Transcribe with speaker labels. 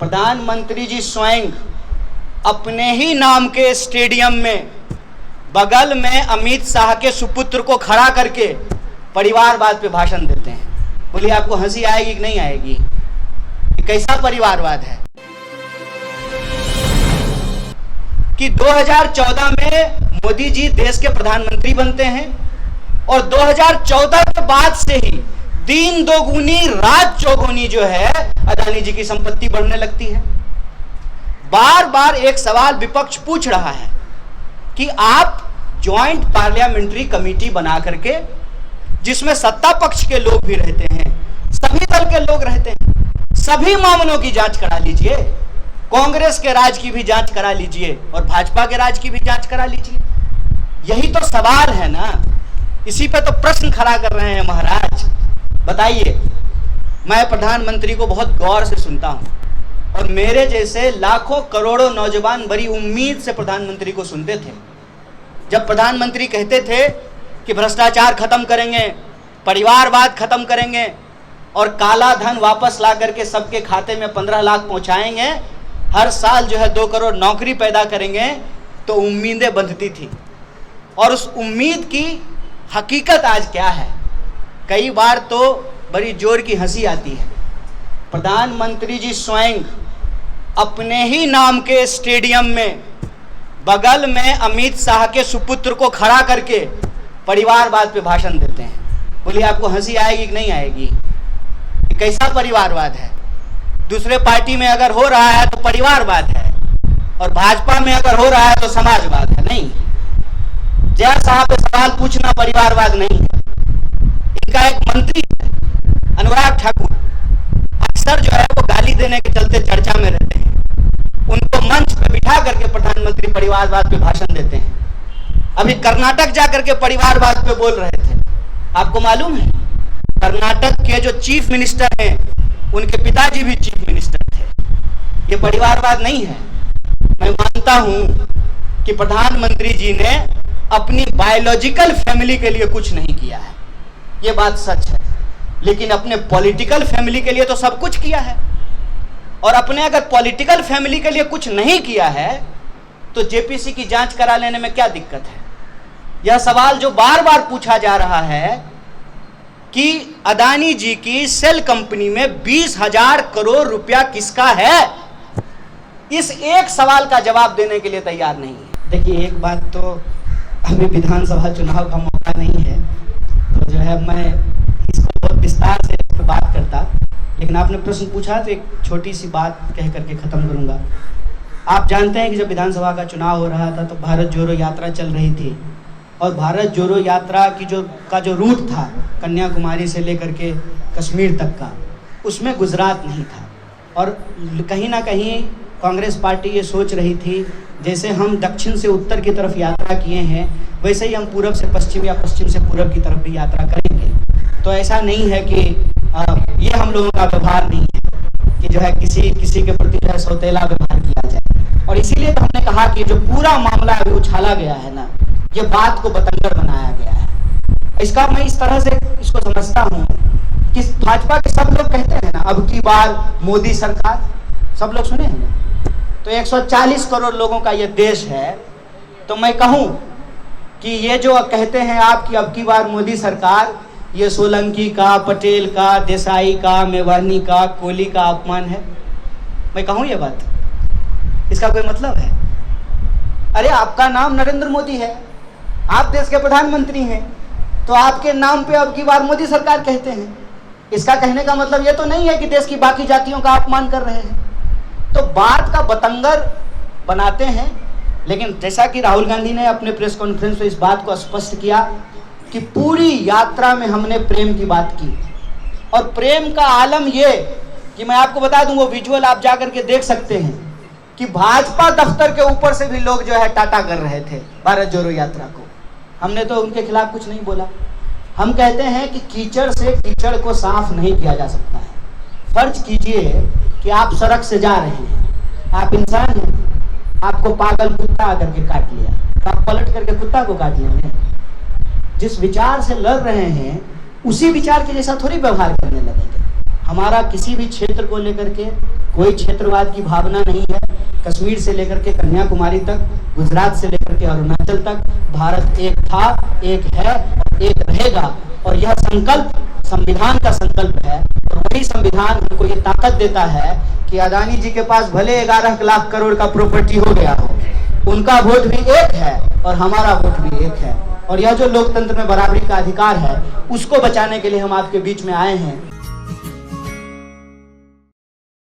Speaker 1: प्रधानमंत्री जी स्वयं अपने ही नाम के स्टेडियम में बगल में अमित शाह के सुपुत्र को खड़ा करके परिवारवाद पे भाषण देते हैं। बोलिए आपको हंसी आएगी कि नहीं आएगी? ये कैसा परिवारवाद है कि 2014 में मोदी जी देश के प्रधानमंत्री बनते हैं और 2014 के बाद से ही दिन दोगुनी रात चौगुनी जो है अदानी जी की संपत्ति बढ़ने लगती है। बार बार एक सवाल विपक्ष पूछ रहा है कि आप ज्वाइंट पार्लियामेंट्री कमेटी बना करके, जिसमें सत्ता पक्ष के लोग भी रहते हैं, सभी दल के लोग रहते हैं, सभी मामलों की जांच करा लीजिए, कांग्रेस के राज की भी जांच करा लीजिए और भाजपा के राज की भी जांच करा लीजिए। यही तो सवाल है ना, इसी पे तो प्रश्न खड़ा कर रहे हैं महाराज। बताइए, मैं प्रधानमंत्री को बहुत गौर से सुनता हूं और मेरे जैसे लाखों करोड़ों नौजवान बड़ी उम्मीद से प्रधानमंत्री को सुनते थे। जब प्रधानमंत्री कहते थे कि भ्रष्टाचार खत्म करेंगे, परिवारवाद खत्म करेंगे और काला धन वापस ला करके सबके खाते में 15 लाख पहुंचाएंगे, हर साल जो है 2 करोड़ नौकरी पैदा करेंगे, तो उम्मीदें बंधती थी। और उस उम्मीद की हकीकत आज क्या है? कई बार तो बड़ी जोर की हंसी आती है। प्रधानमंत्री जी स्वयं अपने ही नाम के स्टेडियम में बगल में अमित शाह के सुपुत्र को खड़ा करके परिवारवाद पे भाषण देते हैं। बोलिए आपको हंसी आएगी कि नहीं आएगी? ये कैसा परिवारवाद है? दूसरे पार्टी में अगर हो रहा है तो परिवारवाद है और भाजपा में अगर हो रहा है तो समाजवाद है। नहीं, जय साहब पे सवाल पूछना परिवारवाद नहीं है। इनका एक मंत्री है अनुराग ठाकुर, अक्सर जो है वो गाली देने के चलते चर्चा में रहते हैं। उनको मंच पे बिठा करके प्रधानमंत्री परिवारवाद पे भाषण देते हैं। अभी कर्नाटक जाकर के परिवारवाद पे बोल रहे थे। आपको मालूम है कर्नाटक के जो चीफ मिनिस्टर हैं उनके पिताजी भी चीफ मिनिस्टर थे। ये परिवारवाद नहीं है। मैं मानता हूं कि प्रधानमंत्री जी ने अपनी बायोलॉजिकल फैमिली के लिए कुछ नहीं किया है, ये बात सच है, लेकिन अपने पॉलिटिकल फैमिली के लिए तो सब कुछ किया है। और अपने अगर पॉलिटिकल फैमिली के लिए कुछ नहीं किया है तो जेपीसी की जांच करा लेने में क्या दिक्कत है? यह सवाल जो बार बार पूछा जा रहा है कि अदानी जी की सेल कंपनी में 20,000 करोड़ रुपया किसका है, इस एक सवाल का जवाब देने के लिए तैयार नहीं है। देखिए, एक बात तो अभी विधानसभा चुनाव का मौका नहीं है तो जो है मैं इसको बहुत विस्तार से इस पर बात करता, लेकिन आपने प्रश्न पूछा तो एक छोटी सी बात कह करके ख़त्म करूंगा। आप जानते हैं कि जब विधानसभा का चुनाव हो रहा था तो भारत जोड़ो यात्रा चल रही थी और भारत जोड़ो यात्रा की जो रूट था कन्याकुमारी से लेकर के कश्मीर तक का, उसमें गुजरात नहीं था। और कहीं ना कहीं कांग्रेस पार्टी ये सोच रही थी जैसे हम दक्षिण से उत्तर की तरफ यात्रा किए हैं वैसे ही हम पूरब से पश्चिम या पश्चिम से पूरब की तरफ भी यात्रा करेंगे। तो ऐसा नहीं है कि ये हम लोगों का व्यवहार नहीं है कि जो है किसी के प्रति जो है सौतेला व्यवहार किया जाए। और इसीलिए तो हमने कहा कि जो पूरा मामला अभी उछाला गया है ना, ये बात को बतंगड़ बनाया गया है। इसका मैं इस तरह से इसको समझता हूँ कि भाजपा के सब लोग कहते हैं ना अब की बार मोदी सरकार, सब लोग सुने हैं ना, तो 140 करोड़ लोगों का ये देश है। तो मैं कहूँ कि ये जो कहते हैं आप कि अब की बार मोदी सरकार, ये सोलंकी का, पटेल का, देसाई का, मेवानी का, कोहली का अपमान है। मैं कहूँ ये बात, इसका कोई मतलब है? अरे आपका नाम नरेंद्र मोदी है, आप देश के प्रधानमंत्री हैं, तो आपके नाम पे अब की बार मोदी सरकार कहते हैं। इसका कहने का मतलब ये तो नहीं है कि देश की बाकी जातियों का अपमान कर रहे हैं। तो बात का बतंगर बनाते हैं। लेकिन जैसा कि राहुल गांधी ने अपने प्रेस कॉन्फ्रेंस में इस बात को स्पष्ट किया कि पूरी यात्रा में हमने प्रेम की बात की, और प्रेम का आलम ये कि मैं आपको बता दूं, वो विजुअल आप जाकर के देख सकते हैं कि भाजपा दफ्तर के ऊपर से भी लोग जो है टाटा कर रहे थे भारत जोड़ो यात्रा को। हमने तो उनके खिलाफ कुछ नहीं बोला। हम कहते हैं कि कीचड़ से कीचड़ को साफ नहीं किया जा सकता है। फर्ज कीजिए कि आप सड़क से जा रहे हैं, आप इंसान हैं, आपको पागल कुत्ता आकर के काट लिया, तो आप पलट करके कुत्ता को काट लेंगे? जिस विचार से लड़ रहे हैं उसी विचार के जैसा थोड़ी व्यवहार करने लगेंगे। हमारा किसी भी क्षेत्र को लेकर के कोई क्षेत्रवाद की भावना नहीं है। कश्मीर से लेकर के कन्याकुमारी तक, गुजरात से लेकर के अरुणाचल तक भारत एक था, एक है और एक रहेगा। और यह संकल्प संविधान का संकल्प है। और वही संविधान हमको ये ताकत देता है कि अदानी जी के पास भले 11 लाख करोड़ का प्रॉपर्टी हो गया हो, उनका वोट भी एक है और हमारा वोट भी एक है। और यह जो लोकतंत्र में बराबरी का अधिकार है, उसको बचाने के लिए हम आपके बीच में आए हैं।